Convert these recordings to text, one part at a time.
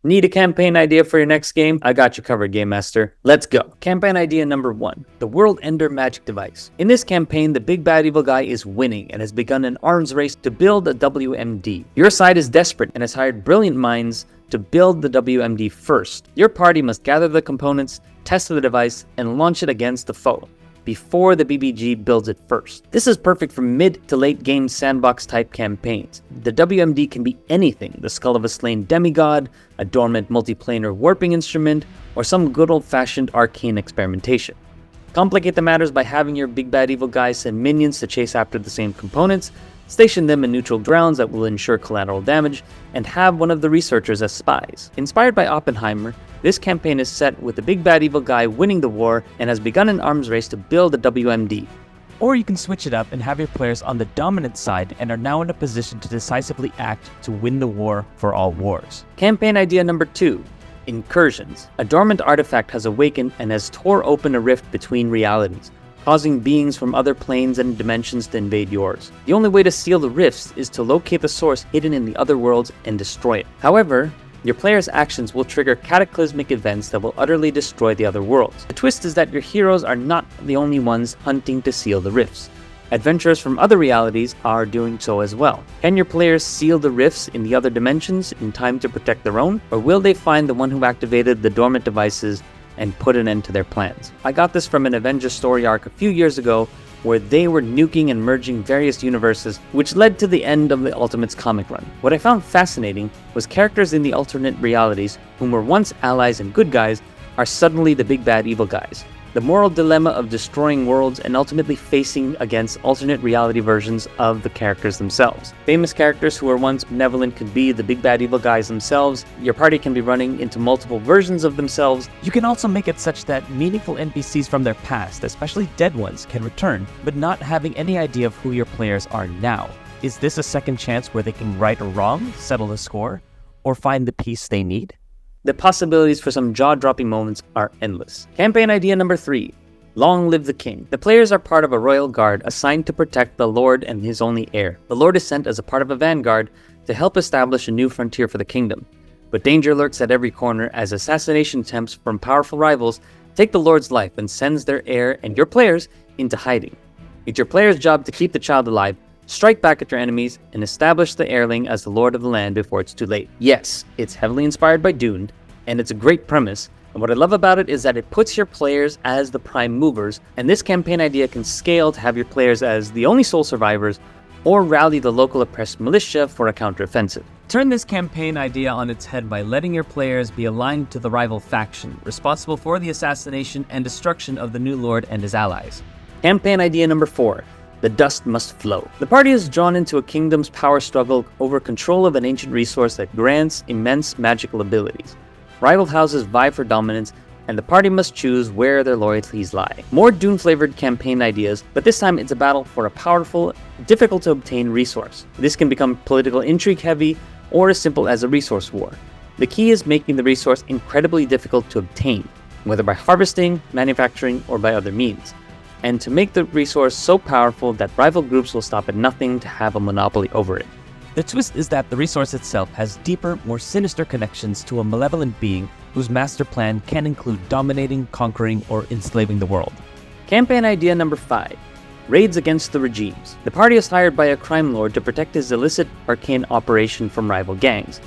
Need a campaign idea for your next game? I got you covered, Game Master. Let's go. Campaign idea number 1. The World Ender Magic Device. In this campaign, the big bad evil guy is winning and has begun an arms race to build a WMD. Your side is desperate and has hired brilliant minds to build the WMD first. Your party must gather the components, test the device, and launch it against the foe before the BBG builds it first. This is perfect for mid to late game sandbox type campaigns. The WMD can be anything: the skull of a slain demigod, a dormant multiplanar warping instrument, or some good old-fashioned arcane experimentation. Complicate the matters by having your big bad evil guys send minions to chase after the same components, station them in neutral grounds that will ensure collateral damage, and have one of the researchers as spies. Inspired by Oppenheimer, this campaign is set with the big bad evil guy winning the war and has begun an arms race to build a WMD. Or you can switch it up and have your players on the dominant side and are now in a position to decisively act to win the war for all wars. Campaign idea number 2. Incursions. A dormant artifact has awakened and has tore open a rift between realities, causing beings from other planes and dimensions to invade yours. The only way to seal the rifts is to locate the source hidden in the other worlds and destroy it. However, your players' actions will trigger cataclysmic events that will utterly destroy the other worlds. The twist is that your heroes are not the only ones hunting to seal the rifts. Adventurers from other realities are doing so as well. Can your players seal the rifts in the other dimensions in time to protect their own, or will they find the one who activated the dormant devices and put an end to their plans? I got this from an Avengers story arc a few years ago where they were nuking and merging various universes, which led to the end of the Ultimates comic run. What I found fascinating was characters in the alternate realities whom were once allies and good guys are suddenly the big bad evil guys. The moral dilemma of destroying worlds and ultimately facing against alternate reality versions of the characters themselves. Famous characters who were once benevolent could be the big bad evil guys themselves. Your party can be running into multiple versions of themselves. You can also make it such that meaningful NPCs from their past, especially dead ones, can return, but not having any idea of who your players are now. Is this a second chance where they can right or wrong, settle the score, or find the peace they need? The possibilities for some jaw-dropping moments are endless. Campaign idea number 3. Long live the king. The players are part of a royal guard assigned to protect the lord and his only heir. The lord is sent as a part of a vanguard to help establish a new frontier for the kingdom. But danger lurks at every corner as assassination attempts from powerful rivals take the lord's life and sends their heir and your players into hiding. It's your players' job to keep the child alive, strike back at your enemies, and establish the heirling as the lord of the land before it's too late. Yes, it's heavily inspired by Dune, and it's a great premise, and what I love about it is that it puts your players as the prime movers, and this campaign idea can scale to have your players as the only sole survivors, or rally the local oppressed militia for a counteroffensive. Turn this campaign idea on its head by letting your players be aligned to the rival faction, responsible for the assassination and destruction of the new lord and his allies. Campaign idea number 4. The dust must flow. The party is drawn into a kingdom's power struggle over control of an ancient resource that grants immense magical abilities. Rival houses vie for dominance, and the party must choose where their loyalties lie. More Dune-flavored campaign ideas, but this time it's a battle for a powerful, difficult-to-obtain resource. This can become political intrigue-heavy, or as simple as a resource war. The key is making the resource incredibly difficult to obtain, whether by harvesting, manufacturing, or by other means, and to make the resource so powerful that rival groups will stop at nothing to have a monopoly over it. The twist is that the resource itself has deeper, more sinister connections to a malevolent being whose master plan can include dominating, conquering, or enslaving the world. Campaign idea number 5. Raids against the regimes. The party is hired by a crime lord to protect his illicit arcane operation from rival gangs.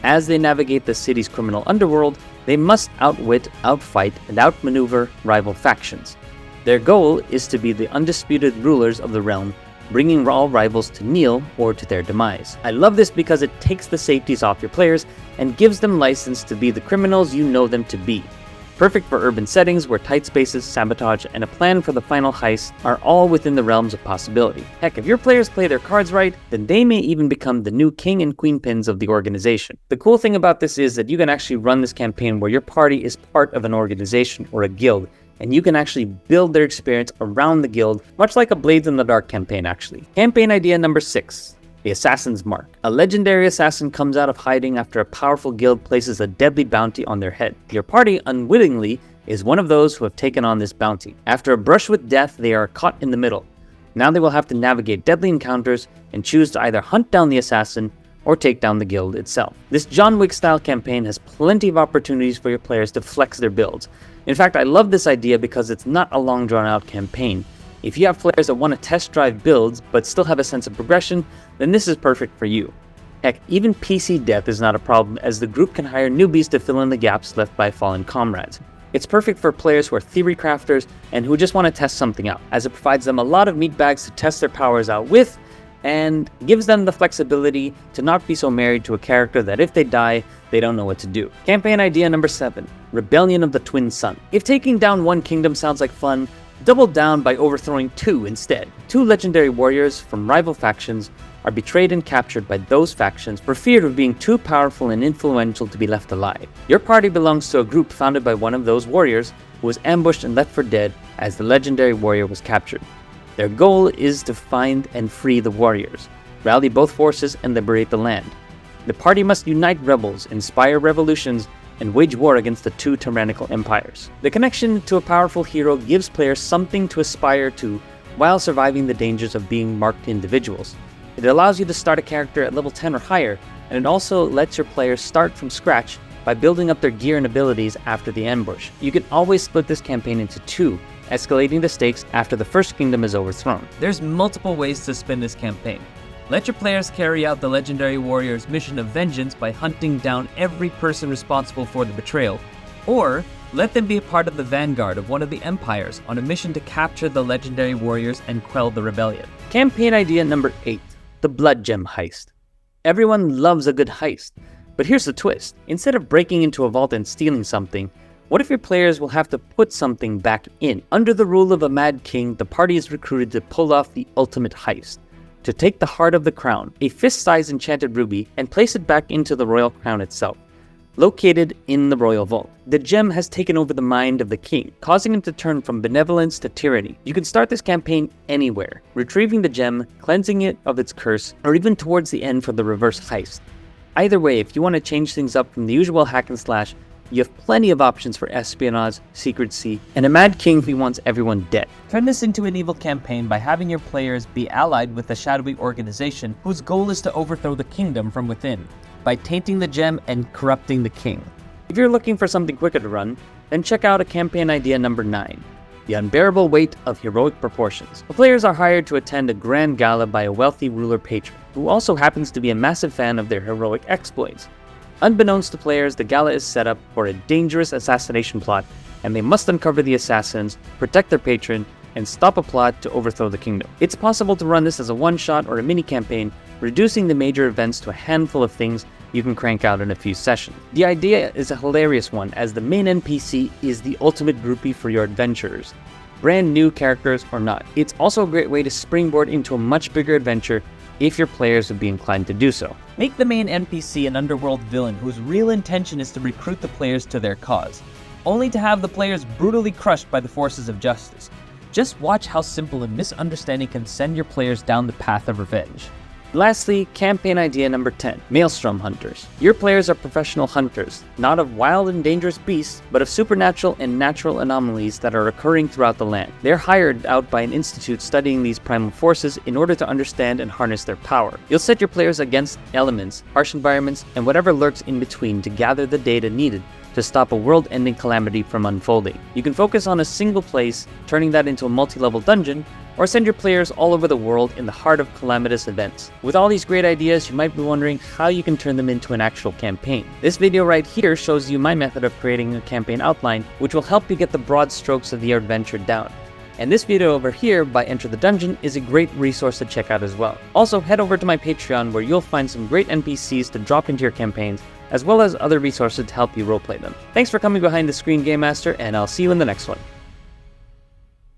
As they navigate the city's criminal underworld, they must outwit, outfight, and outmaneuver rival factions. Their goal is to be the undisputed rulers of the realm, bringing all rivals to kneel or to their demise. I love this because it takes the safeties off your players and gives them license to be the criminals you know them to be. Perfect for urban settings where tight spaces, sabotage, and a plan for the final heist are all within the realms of possibility. Heck, if your players play their cards right, then they may even become the new king and queen pins of the organization. The cool thing about this is that you can actually run this campaign where your party is part of an organization or a guild, and you can actually build their experience around the guild, much like a Blades in the Dark campaign actually. Campaign idea number 6. The Assassin's Mark. A legendary assassin comes out of hiding after a powerful guild places a deadly bounty on their head. Your party, unwittingly, is one of those who have taken on this bounty. After a brush with death, they are caught in the middle. Now they will have to navigate deadly encounters and choose to either hunt down the assassin or take down the guild itself. This John Wick-style campaign has plenty of opportunities for your players to flex their builds. In fact, I love this idea because it's not a long drawn-out campaign. If you have players that want to test drive builds but still have a sense of progression, then this is perfect for you. Heck, even PC death is not a problem, as the group can hire newbies to fill in the gaps left by fallen comrades. It's perfect for players who are theory crafters and who just want to test something out, as it provides them a lot of meat bags to test their powers out with, and gives them the flexibility to not be so married to a character that if they die, they don't know what to do. Campaign idea number 7, Rebellion of the Twin Sun. If taking down one kingdom sounds like fun, double down by overthrowing 2 instead. 2 legendary warriors from rival factions are betrayed and captured by those factions for fear of being too powerful and influential to be left alive. Your party belongs to a group founded by one of those warriors who was ambushed and left for dead as the legendary warrior was captured. Their goal is to find and free the warriors, rally both forces, and liberate the land. The party must unite rebels, inspire revolutions, and wage war against the 2 tyrannical empires. The connection to a powerful hero gives players something to aspire to while surviving the dangers of being marked individuals. It allows you to start a character at level 10 or higher, and it also lets your players start from scratch by building up their gear and abilities after the ambush. You can always split this campaign into 2, escalating the stakes after the first kingdom is overthrown. There's multiple ways to spin this campaign. Let your players carry out the legendary warrior's mission of vengeance by hunting down every person responsible for the betrayal, or let them be a part of the vanguard of one of the empires on a mission to capture the legendary warriors and quell the rebellion. Campaign idea number 8, the Blood Gem Heist. Everyone loves a good heist, but here's the twist. Instead of breaking into a vault and stealing something, what if your players will have to put something back in? Under the rule of a mad king, the party is recruited to pull off the ultimate heist. To take the heart of the crown, a fist-sized enchanted ruby, and place it back into the royal crown itself, located in the royal vault. The gem has taken over the mind of the king, causing him to turn from benevolence to tyranny. You can start this campaign anywhere, retrieving the gem, cleansing it of its curse, or even towards the end for the reverse heist. Either way, if you want to change things up from the usual hack and slash, you have plenty of options for espionage, secrecy, and a mad king who wants everyone dead. Turn this into an evil campaign by having your players be allied with a shadowy organization whose goal is to overthrow the kingdom from within, by tainting the gem and corrupting the king. If you're looking for something quicker to run, then check out a campaign idea number 9, the Unbearable Weight of Heroic Proportions. The players are hired to attend a grand gala by a wealthy ruler patron, who also happens to be a massive fan of their heroic exploits. Unbeknownst to players, the gala is set up for a dangerous assassination plot, and they must uncover the assassins, protect their patron, and stop a plot to overthrow the kingdom. It's possible to run this as a one-shot or a mini-campaign, reducing the major events to a handful of things you can crank out in a few sessions. The idea is a hilarious one, as the main NPC is the ultimate groupie for your adventurers, brand new characters or not. It's also a great way to springboard into a much bigger adventure if your players would be inclined to do so. Make the main NPC an underworld villain whose real intention is to recruit the players to their cause, only to have the players brutally crushed by the forces of justice. Just watch how simple a misunderstanding can send your players down the path of revenge. Lastly, campaign idea number 10, Maelstrom Hunters. Your players are professional hunters, not of wild and dangerous beasts, but of supernatural and natural anomalies that are occurring throughout the land. They're hired out by an institute studying these primal forces in order to understand and harness their power. You'll set your players against elements, harsh environments, and whatever lurks in between to gather the data needed to stop a world-ending calamity from unfolding. You can focus on a single place, turning that into a multi-level dungeon, or send your players all over the world in the heart of calamitous events. With all these great ideas, you might be wondering how you can turn them into an actual campaign. This video right here shows you my method of creating a campaign outline, which will help you get the broad strokes of the adventure down. And this video over here, by Enter the Dungeon, is a great resource to check out as well. Also, head over to my Patreon, where you'll find some great NPCs to drop into your campaigns, as well as other resources to help you roleplay them. Thanks for coming behind the screen, Game Master, and I'll see you in the next one.